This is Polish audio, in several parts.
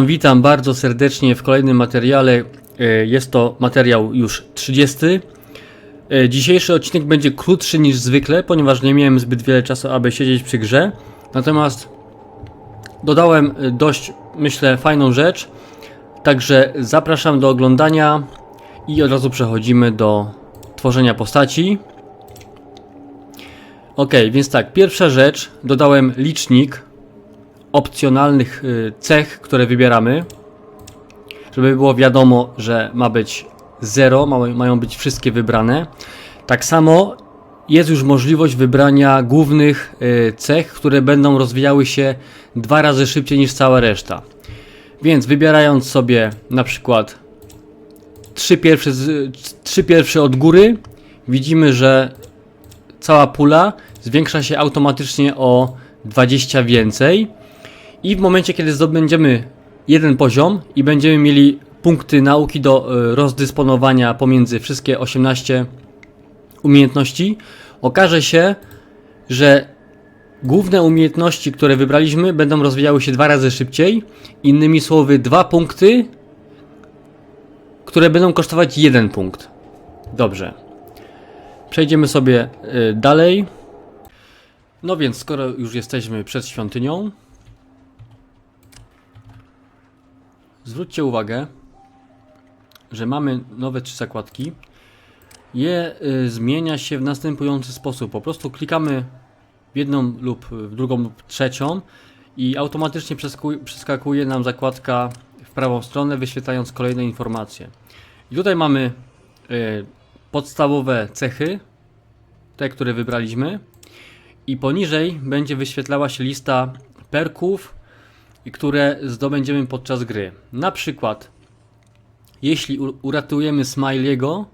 Witam bardzo serdecznie w kolejnym materiale. Jest to materiał już 30. Dzisiejszy odcinek będzie krótszy niż zwykle, ponieważ nie miałem zbyt wiele czasu, aby siedzieć przy grze. Natomiast dodałem dość, myślę, fajną rzecz. Także zapraszam do oglądania i od razu przechodzimy do tworzenia postaci. Ok, więc tak, pierwsza rzecz, dodałem licznik opcjonalnych cech, które wybieramy, żeby było wiadomo, że ma być 0, mają być wszystkie wybrane. Tak samo jest już możliwość wybrania głównych cech, które będą rozwijały się 2 razy szybciej niż cała reszta. Więc wybierając sobie na przykład 3 pierwsze od góry, widzimy, że cała pula zwiększa się automatycznie o 20 więcej. I w momencie, kiedy zdobędziemy jeden poziom i będziemy mieli punkty nauki do rozdysponowania pomiędzy wszystkie 18 umiejętności, okaże się, że główne umiejętności, które wybraliśmy, będą rozwijały się 2 razy szybciej. Innymi słowy, 2 punkty, które będą kosztować 1 punkt. Dobrze. Przejdziemy sobie dalej. No więc, skoro już jesteśmy przed świątynią, zwróćcie uwagę, że mamy nowe 3 zakładki. Je zmienia się w następujący sposób. Po prostu klikamy w jedną lub w drugą lub trzecią i automatycznie przeskakuje nam zakładka w prawą stronę, wyświetlając kolejne informacje. I tutaj mamy podstawowe cechy, te, które wybraliśmy, i poniżej będzie wyświetlała się lista perków, które zdobędziemy podczas gry. Na przykład, jeśli uratujemy Smiley'ego,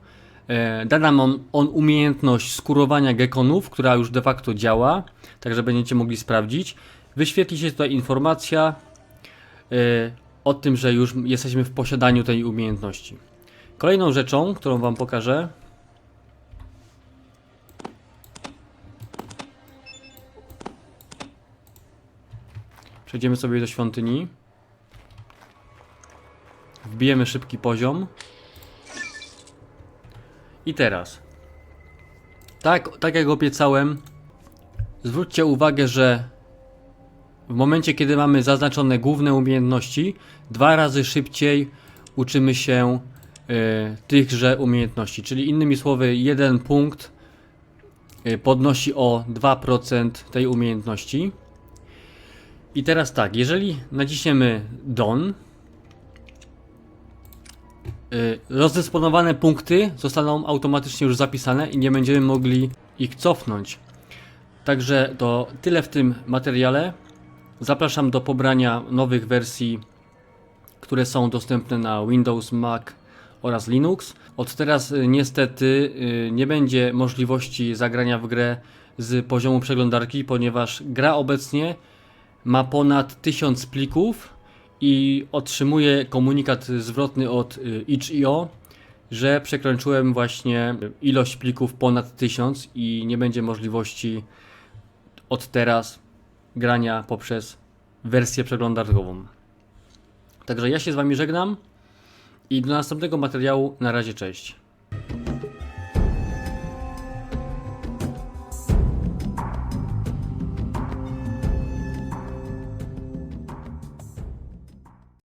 da nam on umiejętność skurowania gekonów, która już de facto działa, także będziecie mogli sprawdzić. Wyświetli się tutaj informacja o tym, że już jesteśmy w posiadaniu tej umiejętności. Kolejną rzeczą, którą wam pokażę, przejdziemy sobie do świątyni. Wbijemy szybki poziom. I teraz, tak jak obiecałem, zwróćcie uwagę, że w momencie, kiedy mamy zaznaczone główne umiejętności, 2 razy szybciej uczymy się tychże umiejętności. Czyli innymi słowy, 1 punkt podnosi o 2% tej umiejętności. I teraz tak, jeżeli naciśniemy Done, rozdysponowane punkty zostaną automatycznie już zapisane i nie będziemy mogli ich cofnąć. Także to tyle w tym materiale. Zapraszam do pobrania nowych wersji, które są dostępne na Windows, Mac oraz Linux. Od teraz niestety nie będzie możliwości zagrania w grę z poziomu przeglądarki, ponieważ gra obecnie ma ponad 1000 plików i otrzymuję komunikat zwrotny od itch.io, że przekroczyłem właśnie ilość plików ponad 1000 i nie będzie możliwości od teraz grania poprzez wersję przeglądarkową. Także ja się z wami żegnam i do następnego materiału. Na razie, cześć.